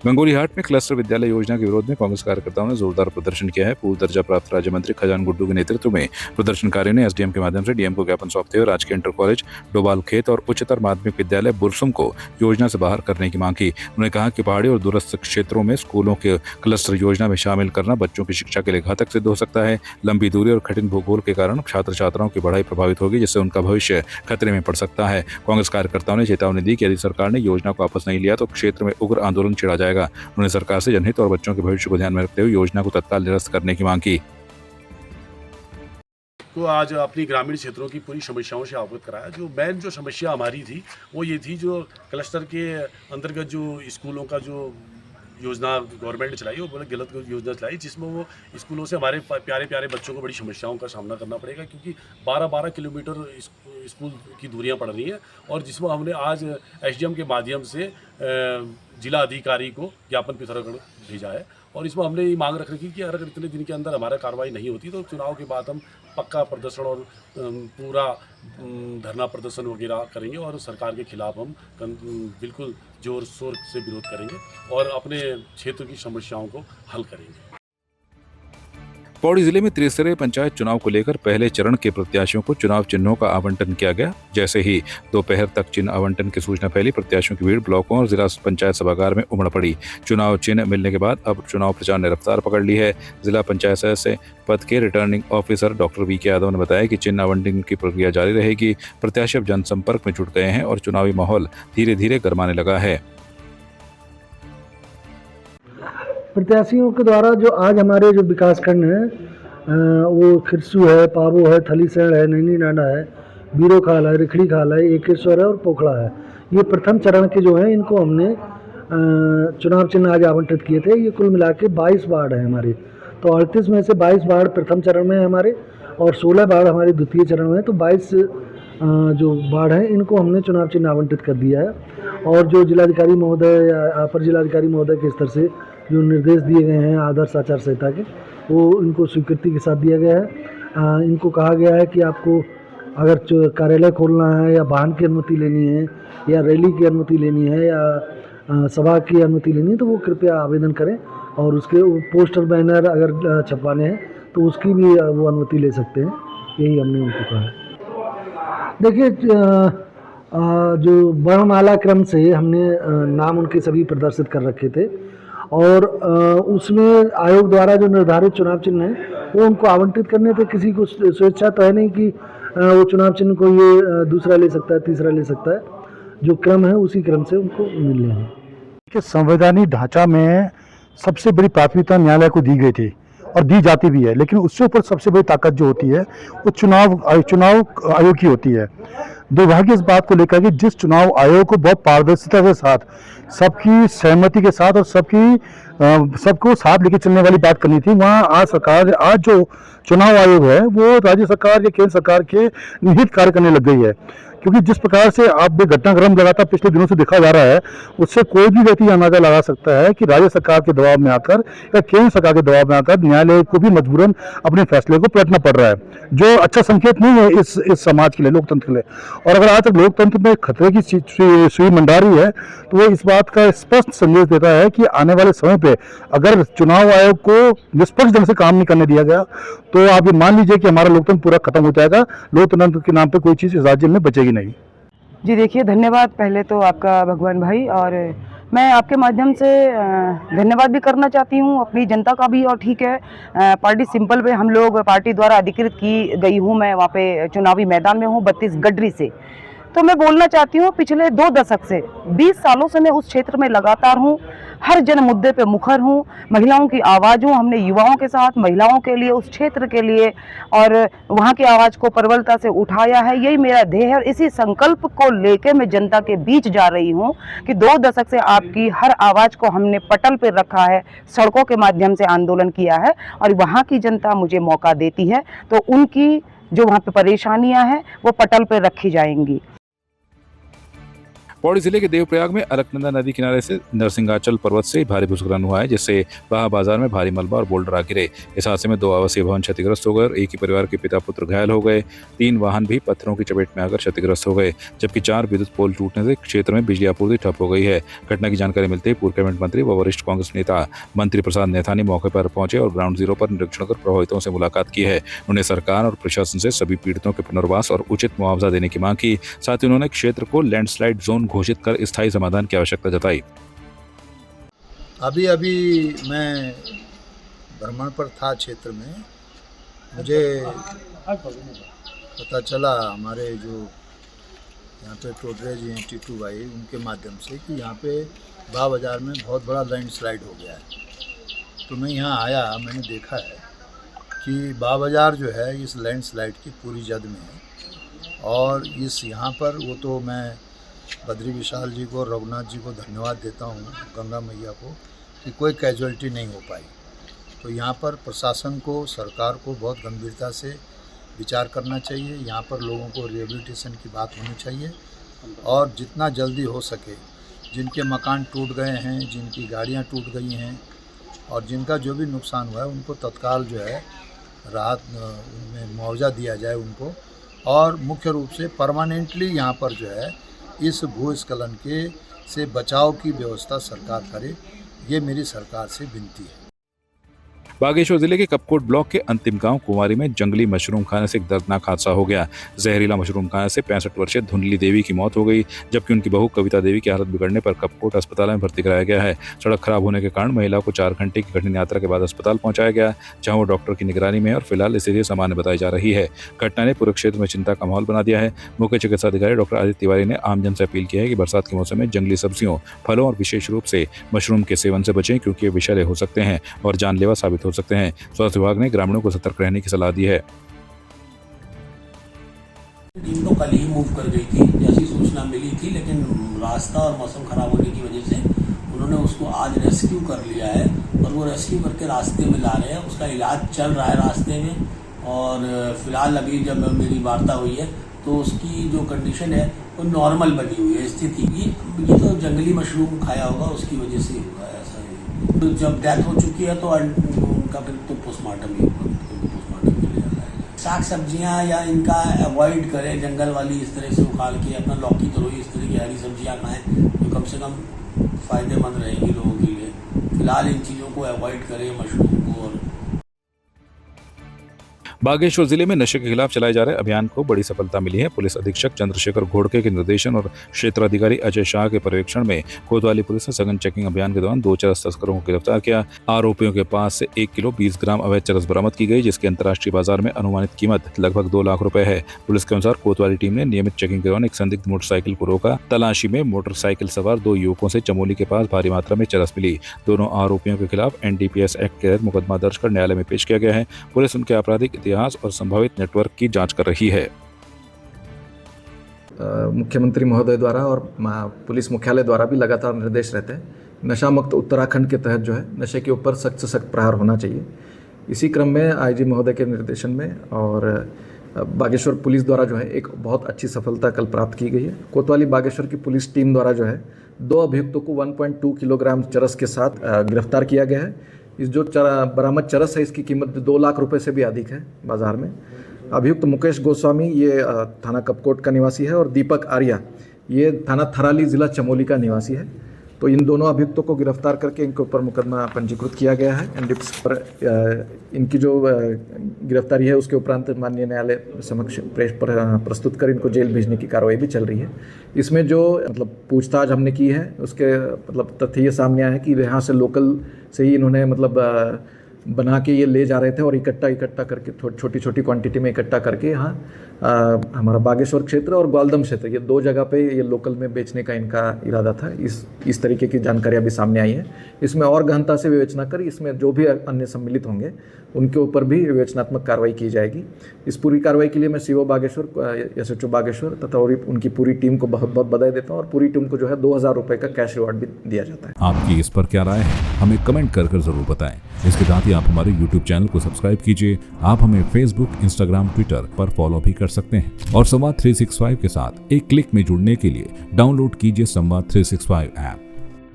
गंगोलीहाट में क्लस्टर विद्यालय योजना के विरोध में कांग्रेस कार्यकर्ताओं ने जोरदार प्रदर्शन किया है। पूर्व दर्जा प्राप्त राज्य मंत्री खजान गुड्डू के नेतृत्व में प्रदर्शनकारियों ने एसडीएम के माध्यम से डीएम को ज्ञापन सौंपते हुए राजकीय इंटर कॉलेज डोबाल खेत और उच्चतर माध्यमिक विद्यालय बुरसुम को योजना से बाहर करने की मांग की। उन्होंने कहा कि पहाड़ी और दूरस्थ क्षेत्रों में स्कूलों के क्लस्टर योजना में शामिल करना बच्चों की शिक्षा के लिए घातक सिद्ध हो सकता है। लंबी दूरी और कठिन भूगोल के कारण छात्र छात्राओं की पढ़ाई प्रभावित होगी, जिससे उनका भविष्य खतरे में पड़ सकता है। कांग्रेस कार्यकर्ताओं ने चेतावनी दी कि यदि सरकार ने योजना को वापस नहीं लिया तो क्षेत्र में उग्र आंदोलन छिड़ा जाएगा। उन्होंने सरकार से जनहित और बच्चों के भविष्य को ध्यान में रखते हुए योजना को तत्काल निरस्त करने की मांग की। तो आज अपनी ग्रामीण क्षेत्रों की पूरी समस्याओं से अवगत कराया। जो मेन जो समस्या हमारी थी वो ये थी, जो क्लस्टर के अंतर्गत जो स्कूलों का जो योजना गवर्नमेंट ने चलाई, वो बोले गलत योजना चलाई, जिसमें वो स्कूलों से हमारे प्यारे प्यारे बच्चों को बड़ी समस्याओं का सामना करना पड़ेगा, क्योंकि 12-12 किलोमीटर स्कूल की दूरियां पड़ रही हैं। और जिसमें हमने आज एसडीएम के माध्यम से जिला अधिकारी को ज्ञापन पिथौरागढ़ भेजा है, और इसमें हमने ये मांग रख रखी कि अगर इतने दिन के अंदर हमारा कार्रवाई नहीं होती तो चुनाव के बाद हम पक्का प्रदर्शन और पूरा धरना प्रदर्शन वगैरह करेंगे, और सरकार के खिलाफ हम बिल्कुल जोर शोर से विरोध करेंगे और अपने क्षेत्र की समस्याओं को हल करेंगे। पौड़ी जिले में त्रिस्तरीय पंचायत चुनाव को लेकर पहले चरण के प्रत्याशियों को चुनाव चिन्हों का आवंटन किया गया। जैसे ही दोपहर तक चिन्ह आवंटन की सूचना फैली, प्रत्याशियों की भीड़ ब्लॉकों और जिला पंचायत सभागार में उमड़ पड़ी। चुनाव चिन्ह मिलने के बाद अब चुनाव प्रचार ने रफ्तार पकड़ ली है। जिला पंचायत सदस्य पद के returning officer doctor VK Yadav ने बताया कि चिन्ह आवंटन की प्रक्रिया जारी रहेगी। प्रत्याशी अब जनसंपर्क में जुट गए हैं और चुनावी माहौल धीरे धीरे गरमाने लगा है। प्रत्याशियों के द्वारा जो आज हमारे जो विकास खंड हैं वो खिरसू है, पाबो है, थलीसैंण है, नैनी नाना है, बीरो खाल है, रिखड़ी खाल है, एकेश्वर है और पोखड़ा है। ये प्रथम चरण के जो हैं इनको हमने चुनाव चिन्ह आज आवंटित किए थे। ये कुल मिला के 22 वार्ड हैं हमारे। तो 38 में से 22 वार्ड प्रथम चरण में है हमारे, और 16 वार्ड हमारे द्वितीय चरण में है। तो 22 जो वार्ड हैं इनको हमने चुनाव चिन्ह आवंटित कर दिया है। और जो जिलाधिकारी महोदय या अपर जिलाधिकारी महोदय के स्तर से जो निर्देश दिए गए हैं आदर्श आचार संहिता के, वो इनको स्वीकृति के साथ दिया गया है। इनको कहा गया है कि आपको अगर कार्यालय खोलना है या वाहन की अनुमति लेनी है या रैली की अनुमति लेनी है या सभा की अनुमति लेनी है तो वो कृपया आवेदन करें, और उसके पोस्टर बैनर अगर छपवाने हैं तो उसकी भी वो अनुमति ले सकते हैं। यही हमने उनको कहा है। देखिए, जो वर्णमाला क्रम से हमने नाम उनके सभी प्रदर्शित कर रखे थे, और उसमें आयोग द्वारा जो निर्धारित चुनाव चिन्ह है वो उनको आवंटित करने थे। किसी को स्वेच्छा तो है नहीं कि वो चुनाव चिन्ह को ये दूसरा ले सकता है, तीसरा ले सकता है। जो क्रम है उसी क्रम से उनको मिलने हैं। कि संवैधानिक ढांचा में सबसे बड़ी प्राथमिकता न्यायालय को दी गई थी और दी जाती भी है, लेकिन उससे ऊपर सबसे बड़ी ताकत जो होती है वो चुनाव आयोग की होती है। दुर्भाग्य इस बात को लेकर कि जिस चुनाव आयोग को बहुत पारदर्शिता के साथ, सबकी सहमति के साथ और सबको साथ लेके चलने वाली बात करनी थी, वहाँ आज जो चुनाव आयोग है वो राज्य सरकार या केंद्र सरकार के निहित कार्य करने लग गई है। क्योंकि जिस प्रकार से आप घटनाक्रम लगातार पिछले दिनों से देखा जा रहा है, उससे कोई भी व्यक्ति अंदाजा लगा सकता है कि राज्य सरकार के दबाव में आकर या केंद्र सरकार के दबाव में आकर न्यायालय को भी मजबूरन अपने फैसले को पलटना पड़ रहा है, जो अच्छा संकेत नहीं है इस समाज के लिए, लोकतंत्र के लिए। और अगर आज तक लोकतंत्र में खतरे की सुई मंडा रही है तो वो इस बात का स्पष्ट संदेश देता है कि आने वाले समय पे अगर चुनाव आयोग को निष्पक्ष ढंग से काम नहीं करने दिया गया तो आप ये मान लीजिए कि हमारा लोकतंत्र पूरा खत्म हो जाएगा। लोकतंत्र के नाम पे कोई चीज़ इस राज्य में बचेगी नहीं। जी देखिए, धन्यवाद पहले तो आपका भगवान भाई, और मैं आपके माध्यम से धन्यवाद भी करना चाहती हूँ अपनी जनता का भी। और ठीक है, पार्टी सिंपल पे हम लोग पार्टी द्वारा अधिकृत की गई हूँ, मैं वहाँ पे चुनावी मैदान में हूँ 32 गडरी से। तो मैं बोलना चाहती हूँ, पिछले 2 दशक से 20 सालों से मैं उस क्षेत्र में लगातार हूँ, हर जन मुद्दे पे मुखर हूँ, महिलाओं की आवाज़ हूँ। हमने युवाओं के साथ महिलाओं के लिए, उस क्षेत्र के लिए और वहाँ की आवाज़ को प्रबलता से उठाया है। यही मेरा ध्येय है और इसी संकल्प को लेके मैं जनता के बीच जा रही हूँ कि 2 दशक से आपकी हर आवाज़ को हमने पटल पर रखा है, सड़कों के माध्यम से आंदोलन किया है, और वहाँ की जनता मुझे मौका देती है तो उनकी जो वहाँ पे परेशानियाँ हैं वो पटल पर रखी जाएंगी। पौड़ी जिले के देवप्रयाग में अलकनंदा नदी किनारे से नरसिंहाचल पर्वत से भारी भूस्खलन हुआ है, जिससे वहां बाजार में भारी मलबा और बोल्डर आ गिरे। इस हादसे में 2 आवासीय भवन क्षतिग्रस्त हो गए और एक ही परिवार के पिता पुत्र घायल हो गए। 3 वाहन भी पत्थरों की चपेट में आकर क्षतिग्रस्त हो गए, जबकि 4 विद्युत पोल टूटने से क्षेत्र में बिजली आपूर्ति ठप हो गई है। घटना की जानकारी मिलते ही पूर्व कैबिनेट मंत्री व वरिष्ठ कांग्रेस नेता मंत्री प्रसाद नैथानी मौके पर पहुंचे और ग्राउंड जीरो पर निरीक्षण कर प्रभावितों से मुलाकात की है। उन्होंने सरकार और प्रशासन से सभी पीड़ितों के पुनर्वास और उचित मुआवजा देने की मांग की। साथ ही उन्होंने क्षेत्र को लैंडस्लाइड जोन घोषित कर स्थायी समाधान की आवश्यकता जताई। अभी मैं भ्रमण पर था क्षेत्र में, मुझे पता चला हमारे जो यहाँ पे टोडरे जी हैं टीटू भाई, उनके माध्यम से कि यहाँ पे बा बाज़ार में बहुत बड़ा लैंडस्लाइड हो गया है। तो मैं यहाँ आया, मैंने देखा है कि बा बाज़ार जो है इस लैंडस्लाइड की पूरी जद में है। और इस यहाँ पर वो तो मैं बद्री विशाल जी को, रघुनाथ जी को धन्यवाद देता हूँ, गंगा मैया को, कि कोई कैजुअलिटी नहीं हो पाई। तो यहाँ पर प्रशासन को, सरकार को बहुत गंभीरता से विचार करना चाहिए। यहाँ पर लोगों को रिहेबिलिटेशन की बात होनी चाहिए और जितना जल्दी हो सके जिनके मकान टूट गए हैं, जिनकी गाड़ियाँ टूट गई हैं और जिनका जो भी नुकसान हुआ है उनको तत्काल जो है राहत उनमें मुआवजा दिया जाए उनको। और मुख्य रूप से परमानेंटली यहाँ पर जो है इस भूस्खलन के से बचाव की व्यवस्था सरकार करे, ये मेरी सरकार से विनती है। बागेश्वर जिले के कपकोट ब्लॉक के अंतिम गांव कुंवारी में जंगली मशरूम खाने से एक दर्दनाक हादसा हो गया। जहरीला मशरूम खाने से 65 वर्षीय धुंधली देवी की मौत हो गई, जबकि उनकी बहू कविता देवी की हालत बिगड़ने पर कपकोट अस्पताल में भर्ती कराया गया है। सड़क खराब होने के कारण महिला को 4 घंटे की कठिन यात्रा के बाद अस्पताल पहुंचाया गया, जहां वो डॉक्टर की निगरानी में और फिलहाल स्थिति सामान्य बताई जा रही है। घटना ने पूरे क्षेत्र में चिंता का माहौल बना दिया है। मुख्य चिकित्सा अधिकारी डॉक्टर आदित्य तिवारी ने आमजन से अपील की है कि बरसात के मौसम में जंगली सब्जियों, फलों और विशेष रूप से मशरूम के सेवन से बचें, क्योंकि ये विषैले हो सकते हैं और जानलेवा साबित हो सकते हैं। स्वास्थ्य विभाग ने ग्रामीणों को सतर्क रहने की सलाह दी है। टीम तो कल ही मूव कर गई थी, जैसी सूचना मिली थी, लेकिन रास्ता और मौसम खराब होने की वजह से उन्होंने उसको आज रेस्क्यू कर लिया है और वो रेस्क्यू करके रास्ते में ला रहे हैं। उसका इलाज चल रहा है रास्ते में और फिलहाल अभी जब मेरी वार्ता हुई है तो उसकी जो कंडीशन है वो नॉर्मल बनी हुई है स्थिति। ये तो जंगली मशरूम खाया होगा, उसकी वजह से हुआ है ऐसा है। तो जब डेथ हो चुकी है तो उनका फिर तो पोस्टमार्टम ही पोस्टमार्टम के लिए जाना है। साग सब्जियां या इनका अवॉइड करें, जंगल वाली इस तरह से उखाड़ के अपना लौकी तरोई इस तरह की हरी सब्जियां खाएं जो कम से कम फ़ायदेमंद रहेंगी लोगों के लिए। फिलहाल इन चीज़ों को अवॉइड करें, मशरूम को। और बागेश्वर जिले में नशे के खिलाफ चलाए जा रहे अभियान को बड़ी सफलता मिली है। पुलिस अधीक्षक चंद्रशेखर घोड़के के निर्देशन और क्षेत्राधिकारी अजय शाह के पर्यवेक्षण में कोतवाली पुलिस ने सघन चेकिंग अभियान के दौरान 2 चरस तस्करों को गिरफ्तार किया। आरोपियों के पास से 1 किलो 20 ग्राम अवैध चरस बरामद की गई, जिसकी अंतर्राष्ट्रीय बाजार में अनुमानित कीमत लगभग 2 लाख रुपए है। पुलिस के अनुसार कोतवाली टीम ने नियमित चेकिंग के दौरान एक संदिग्ध मोटरसाइकिल को रोका। तलाशी में मोटरसाइकिल सवार 2 युवकों से चमोली के पास भारी मात्रा में चरस मिली। दोनों आरोपियों के खिलाफ NDPS एक्ट के तहत मुकदमा दर्ज कर न्यायालय में पेश किया गया है। पुलिस उनके आपराधिक इतिहास और संभावित नेटवर्क की जांच कर रही है। मुख्यमंत्री महोदय द्वारा और पुलिस मुख्यालय द्वारा भी लगातार निर्देश रहते हैं। नशा मुक्त उत्तराखंड के तहत जो है नशे के ऊपर सख्त से सख्त प्रहार होना चाहिए। इसी क्रम में IG महोदय के निर्देशन में और बागेश्वर पुलिस द्वारा जो है एक बहुत अच्छी सफलता कल प्राप्त की गई है। कोतवाली बागेश्वर की पुलिस टीम द्वारा जो है 2 अभियुक्तों को 1.2 किलोग्राम चरस के साथ गिरफ्तार किया गया है। इस जो बरामद चरस है इसकी कीमत 2 लाख रुपए से भी अधिक है बाजार में। अभियुक्त मुकेश गोस्वामी ये थाना कपकोट का निवासी है और दीपक आर्या ये थाना थराली ज़िला चमोली का निवासी है। तो इन दोनों अभियुक्तों को गिरफ्तार करके इनके ऊपर मुकदमा पंजीकृत किया गया है। NDPS पर इनकी जो गिरफ्तारी है उसके उपरांत माननीय न्यायालय समक्ष प्रस्तुत कर इनको जेल भेजने की कार्रवाई भी चल रही है। इसमें जो मतलब पूछताछ हमने की है उसके मतलब तथ्य ये सामने आया है कि यहाँ से लोकल से ही इन्होंने मतलब बना के ये ले जा रहे थे और इकट्ठा करके छोटी छोटी क्वांटिटी में इकट्ठा करके यहाँ हमारा बागेश्वर क्षेत्र और ग्वालदम क्षेत्र ये 2 जगह पे ये लोकल में बेचने का इनका इरादा था। इस तरीके की जानकारी अभी सामने आई है। इसमें और गहनता से विवेचना कर इसमें जो भी अन्य सम्मिलित होंगे उनके ऊपर भी विवेचनात्मक कार्रवाई की जाएगी। इस पूरी कार्रवाई के लिए मैं CO बागेश्वर, SHO बागेश्वर तथा उनकी पूरी टीम को बहुत बहुत बधाई देता हूँ और पूरी टीम को जो है 2000 रुपये का कैश रिवॉर्ड भी दिया जाता है। आपकी इस पर क्या राय है, हमें कमेंट कर जरूर बताएं। इसके साथ ही आप हमारे YouTube चैनल को सब्सक्राइब कीजिए। आप हमें Facebook, Instagram, Twitter पर फॉलो भी कर सकते हैं और संवाद 365 के साथ एक क्लिक में जुड़ने के लिए डाउनलोड कीजिए संवाद 365 ऐप।